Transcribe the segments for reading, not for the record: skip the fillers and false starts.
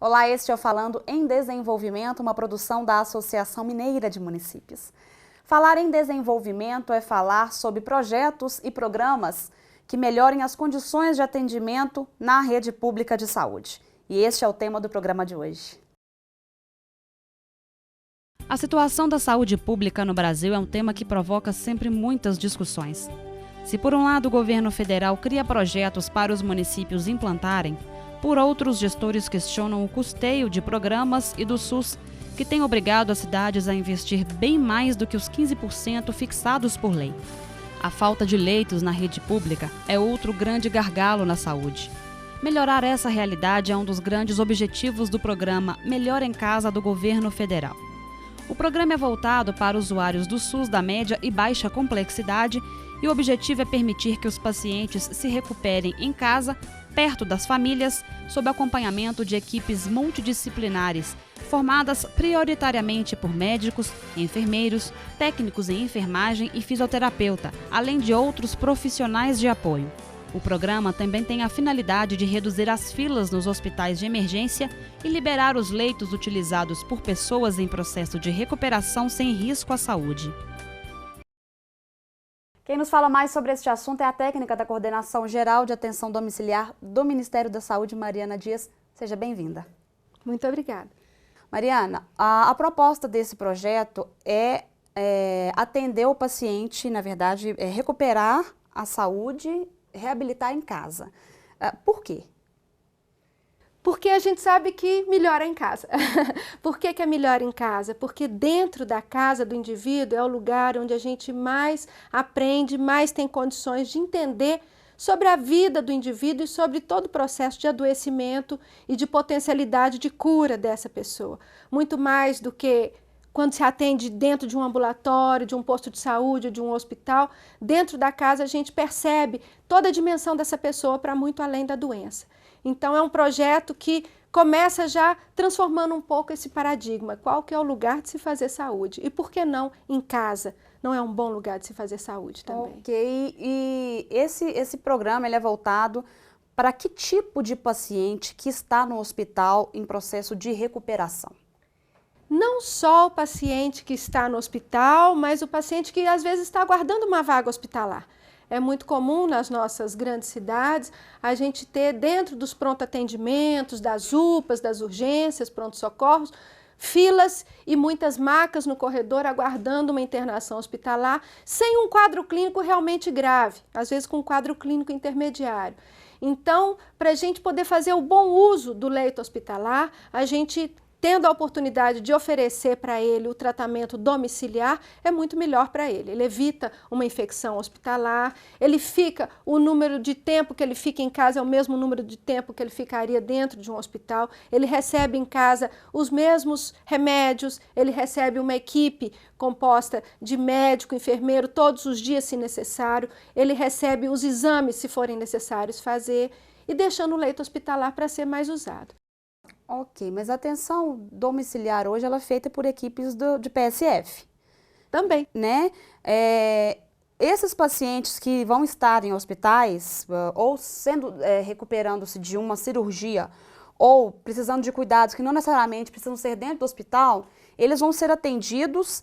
Olá, este é o Falando em Desenvolvimento, uma produção da Associação Mineira de Municípios. Falar em desenvolvimento é falar sobre projetos e programas que melhorem as condições de atendimento na rede pública de saúde. E este é o tema do programa de hoje. A situação da saúde pública no Brasil é um tema que provoca sempre muitas discussões. Se por um lado o governo federal cria projetos para os municípios implantarem, por outro os gestores questionam o custeio de programas e do SUS, que tem obrigado as cidades a investir bem mais do que os 15% fixados por lei. A falta de leitos na rede pública é outro grande gargalo na saúde. Melhorar essa realidade é um dos grandes objetivos do programa Melhor em Casa do governo federal. O programa é voltado para usuários do SUS da média e baixa complexidade e o objetivo é permitir que os pacientes se recuperem em casa, perto das famílias, sob acompanhamento de equipes multidisciplinares, formadas prioritariamente por médicos, enfermeiros, técnicos em enfermagem e fisioterapeuta, além de outros profissionais de apoio. O programa também tem a finalidade de reduzir as filas nos hospitais de emergência e liberar os leitos utilizados por pessoas em processo de recuperação sem risco à saúde. Quem nos fala mais sobre este assunto é a técnica da Coordenação Geral de Atenção Domiciliar do Ministério da Saúde, Mariana Dias. Seja bem-vinda. Muito obrigada. Mariana, a proposta desse projeto é atender o paciente, na verdade, recuperar a saúde, reabilitar em casa. Por quê? Porque a gente sabe que melhora em casa. Por que é melhor em casa? Porque dentro da casa do indivíduo é o lugar onde a gente mais aprende, mais tem condições de entender sobre a vida do indivíduo e sobre todo o processo de adoecimento e de potencialidade de cura dessa pessoa. Muito mais do que quando se atende dentro de um ambulatório, de um posto de saúde, de um hospital, dentro da casa a gente percebe toda a dimensão dessa pessoa para muito além da doença. Então é um projeto que começa já transformando um pouco esse paradigma. Qual que é o lugar de se fazer saúde? E por que não em casa? Não é um bom lugar de se fazer saúde também. Ok, e esse programa ele é voltado para que tipo de paciente que está no hospital em processo de recuperação? Não só o paciente que está no hospital, mas o paciente que às vezes está aguardando uma vaga hospitalar. É muito comum nas nossas grandes cidades a gente ter dentro dos pronto-atendimentos, das UPAs, das urgências, pronto-socorros, filas e muitas macas no corredor aguardando uma internação hospitalar sem um quadro clínico realmente grave, às vezes com um quadro clínico intermediário. Então, para a gente poder fazer o bom uso do leito hospitalar, a gente tendo a oportunidade de oferecer para ele o tratamento domiciliar, é muito melhor para ele. Ele evita uma infecção hospitalar, o número de tempo que ele fica em casa é o mesmo número de tempo que ele ficaria dentro de um hospital, ele recebe em casa os mesmos remédios, ele recebe uma equipe composta de médico, enfermeiro, todos os dias se necessário, ele recebe os exames se forem necessários fazer e deixando o leito hospitalar para ser mais usado. Ok, mas a atenção domiciliar hoje ela é feita por equipes de PSF. Também. Né? Esses pacientes que vão estar em hospitais ou recuperando-se de uma cirurgia ou precisando de cuidados que não necessariamente precisam ser dentro do hospital, eles vão ser atendidos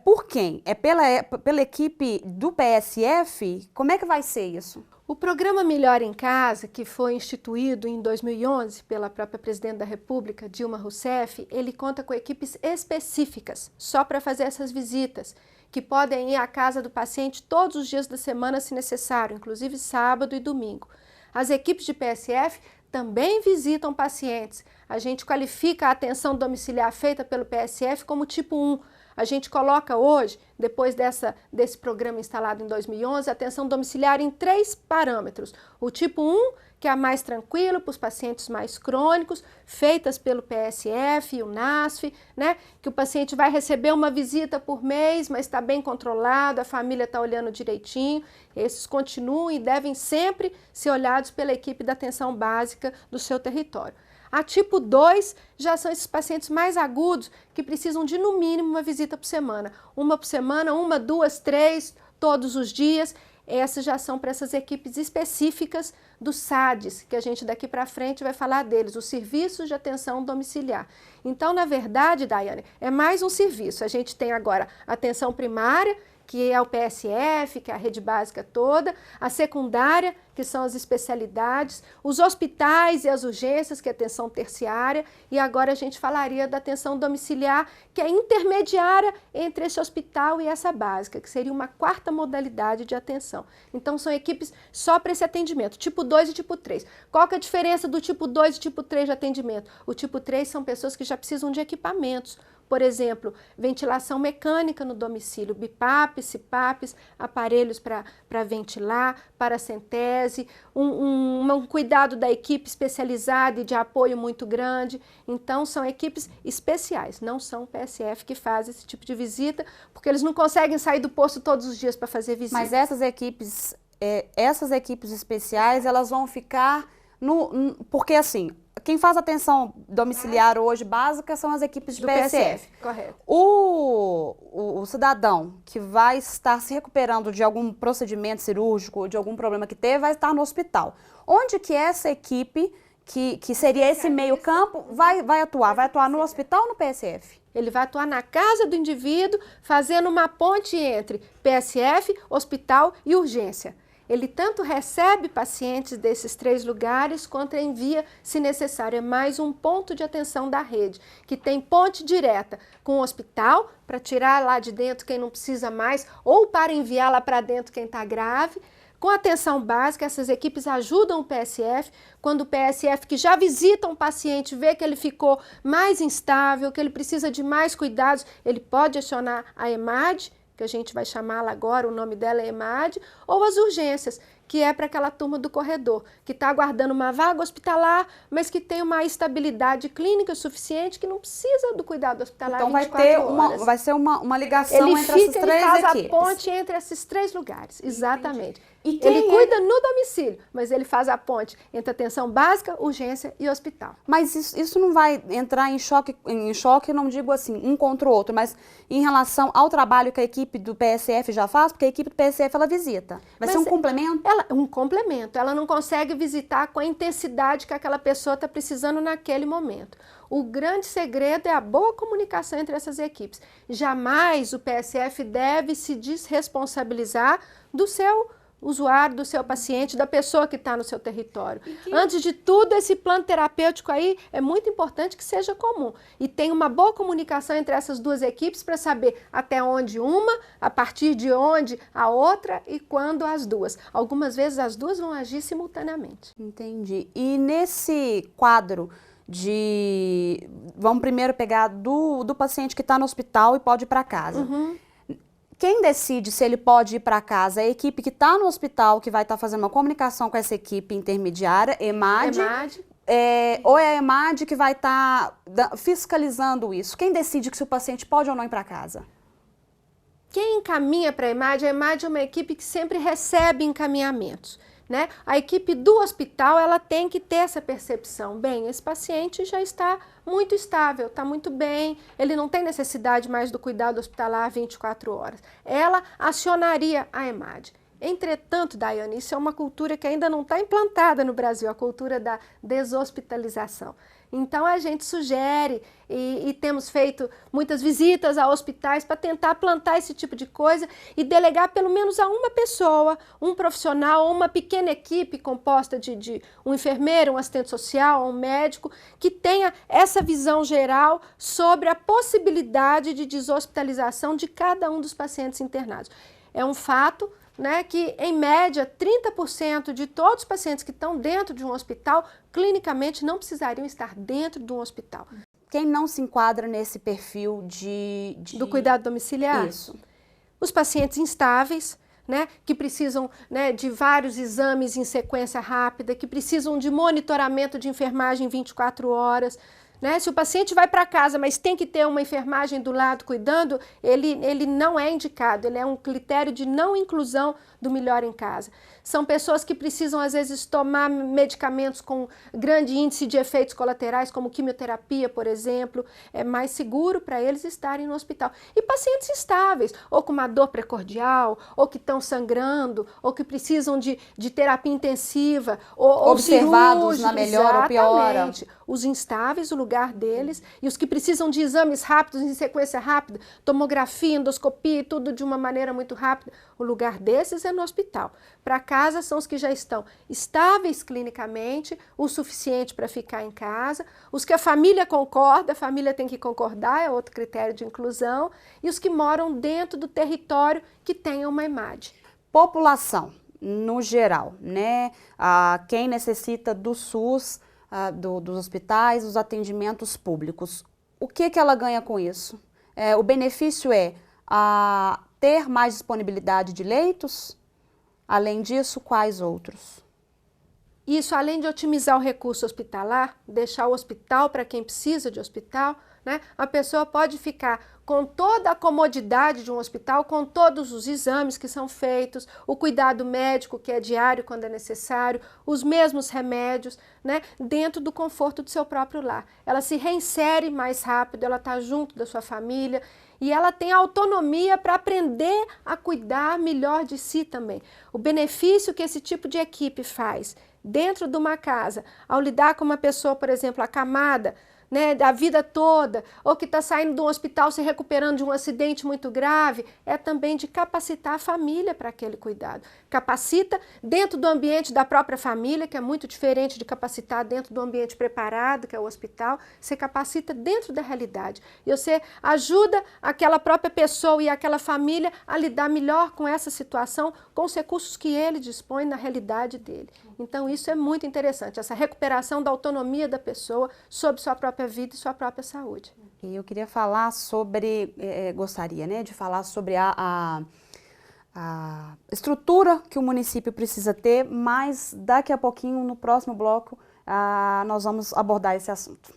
por quem? É pela equipe do PSF? Como é que vai ser isso? O programa Melhor em Casa, que foi instituído em 2011 pela própria Presidente da República, Dilma Rousseff, ele conta com equipes específicas só para fazer essas visitas, que podem ir à casa do paciente todos os dias da semana se necessário, inclusive sábado e domingo. As equipes de PSF também visitam pacientes. A gente qualifica a atenção domiciliar feita pelo PSF como tipo 1. A gente coloca hoje, depois desse programa instalado em 2011, a atenção domiciliar em 3 parâmetros. O tipo 1, que é a mais tranquila para os pacientes mais crônicos, feitas pelo PSF e o NASF, né? Que o paciente vai receber uma visita por mês, mas está bem controlado, a família está olhando direitinho. Esses continuam e devem sempre ser olhados pela equipe da atenção básica do seu território. A tipo 2 já são esses pacientes mais agudos que precisam de no mínimo uma visita por semana. Uma por semana, 1, 2, 3, todos os dias. essas já são para essas equipes específicas do SADs, que a gente daqui para frente vai falar deles, os serviços de atenção domiciliar. Então, na verdade, Daiane, é mais um serviço. A gente tem agora a atenção primária, que é o PSF, que é a rede básica toda, a secundária, que são as especialidades, os hospitais e as urgências, que é a atenção terciária, e agora a gente falaria da atenção domiciliar, que é intermediária entre esse hospital e essa básica, que seria uma quarta modalidade de atenção. Então, são equipes só para esse atendimento, tipo 2 e tipo 3. Qual que é a diferença do tipo 2 e tipo 3 de atendimento? O tipo 3 são pessoas que já precisam de equipamentos, por exemplo, ventilação mecânica no domicílio, BIPAPs, CPAPs, aparelhos para ventilar, paracentese, um cuidado da equipe especializada e de apoio muito grande. Então, são equipes especiais, não são o PSF que faz esse tipo de visita, porque eles não conseguem sair do posto todos os dias para fazer visita. Mas essas equipes especiais, elas vão ficar porque assim, quem faz atenção domiciliar hoje básica são as equipes de PSF. Correto. O cidadão que vai estar se recuperando de algum procedimento cirúrgico, de algum problema que teve, vai estar no hospital. Onde que essa equipe, que seria esse meio campo, vai atuar? Vai atuar no hospital ou no PSF? Ele vai atuar na casa do indivíduo, fazendo uma ponte entre PSF, hospital e urgência. Ele tanto recebe pacientes desses 3 lugares, quanto envia, se necessário. É mais um ponto de atenção da rede, que tem ponte direta com o hospital, para tirar lá de dentro quem não precisa mais, ou para enviar lá para dentro quem está grave. Com atenção básica, essas equipes ajudam o PSF, quando o PSF que já visita um paciente vê que ele ficou mais instável, que ele precisa de mais cuidados, ele pode acionar a EMAD, que a gente vai chamá-la agora, o nome dela é EMAD, ou as urgências, que é para aquela turma do corredor, que está aguardando uma vaga hospitalar, mas que tem uma estabilidade clínica suficiente, que não precisa do cuidado hospitalar. Então 24 horas. Vai ser uma ligação entre essas 3 equipes. Ele faz a ponte entre esses 3 lugares, exatamente. E ele cuida no domicílio, mas ele faz a ponte entre atenção básica, urgência e hospital. Mas isso não vai entrar em choque, não digo assim, um contra o outro, mas em relação ao trabalho que a equipe do PSF já faz, porque a equipe do PSF ela visita. Vai ser um complemento? Um complemento. Ela não consegue visitar com a intensidade que aquela pessoa está precisando naquele momento. O grande segredo é a boa comunicação entre essas equipes. Jamais o PSF deve se desresponsabilizar do seu usuário, do seu paciente, da pessoa que está no seu território. Antes de tudo, esse plano terapêutico aí é muito importante que seja comum. E tem uma boa comunicação entre essas 2 equipes para saber até onde uma, a partir de onde a outra e quando as 2. Algumas vezes as 2 vão agir simultaneamente. Entendi. E nesse quadro vamos primeiro pegar do paciente que está no hospital e pode ir para casa. Uhum. Quem decide se ele pode ir para casa é a equipe que está no hospital, que vai estar fazendo uma comunicação com essa equipe intermediária, EMAD. Ou é a EMAD que vai estar fiscalizando isso? Quem decide se o paciente pode ou não ir para casa? Quem encaminha para a EMAD é uma equipe que sempre recebe encaminhamentos. Né? A equipe do hospital ela tem que ter essa percepção. Bem, esse paciente já está muito estável, está muito bem, ele não tem necessidade mais do cuidado hospitalar 24 horas. Ela acionaria a EMAD. Entretanto, Daiane, isso é uma cultura que ainda não está implantada no Brasil, a cultura da deshospitalização. Então, a gente sugere e temos feito muitas visitas a hospitais para tentar plantar esse tipo de coisa e delegar pelo menos a uma pessoa, um profissional ou uma pequena equipe composta de um enfermeiro, um assistente social, um médico, que tenha essa visão geral sobre a possibilidade de deshospitalização de cada um dos pacientes internados. É um fato, né, que, em média, 30% de todos os pacientes que estão dentro de um hospital, clinicamente, não precisariam estar dentro de um hospital. Quem não se enquadra nesse perfil do cuidado domiciliar? Isso. Os pacientes instáveis, né, que precisam, né, de vários exames em sequência rápida, que precisam de monitoramento de enfermagem 24 horas, né? Se o paciente vai para casa, mas tem que ter uma enfermagem do lado cuidando, ele não é indicado, ele é um critério de não inclusão do melhor em casa. São pessoas que precisam, às vezes, tomar medicamentos com grande índice de efeitos colaterais, como quimioterapia, por exemplo. É mais seguro para eles estarem no hospital. E pacientes estáveis, ou com uma dor precordial, ou que estão sangrando, ou que precisam de terapia intensiva, ou observados na melhora ou piora. Os instáveis, o lugar deles, e os que precisam de exames rápidos, em sequência rápida, tomografia, endoscopia, tudo de uma maneira muito rápida, o lugar desses é no hospital. Para casa são os que já estão estáveis clinicamente, o suficiente para ficar em casa, os que a família concorda, a família tem que concordar, é outro critério de inclusão, e os que moram dentro do território que tenham uma EMAD. População, no geral, né? Quem necessita do SUS, dos hospitais, dos atendimentos públicos. O que ela ganha com isso? O benefício é ter mais disponibilidade de leitos? Além disso, quais outros? Isso, além de otimizar o recurso hospitalar, deixar o hospital para quem precisa de hospital, né? A pessoa pode ficar com toda a comodidade de um hospital, com todos os exames que são feitos, o cuidado médico que é diário quando é necessário, os mesmos remédios, né? Dentro do conforto do seu próprio lar. Ela se reinsere mais rápido, ela está junto da sua família e ela tem autonomia para aprender a cuidar melhor de si também. O benefício que esse tipo de equipe faz dentro de uma casa, ao lidar com uma pessoa, por exemplo, acamada, né, da vida toda, ou que está saindo de um hospital se recuperando de um acidente muito grave, é também de capacitar a família para aquele cuidado. Capacita dentro do ambiente da própria família, que é muito diferente de capacitar dentro do ambiente preparado, que é o hospital, você capacita dentro da realidade. E você ajuda aquela própria pessoa e aquela família a lidar melhor com essa situação, com os recursos que ele dispõe na realidade dele. Então isso é muito interessante, essa recuperação da autonomia da pessoa sobre sua própria vida e sua própria saúde. E eu queria falar sobre, gostaria, né, de falar sobre a estrutura que o município precisa ter, mas daqui a pouquinho, no próximo bloco, nós vamos abordar esse assunto.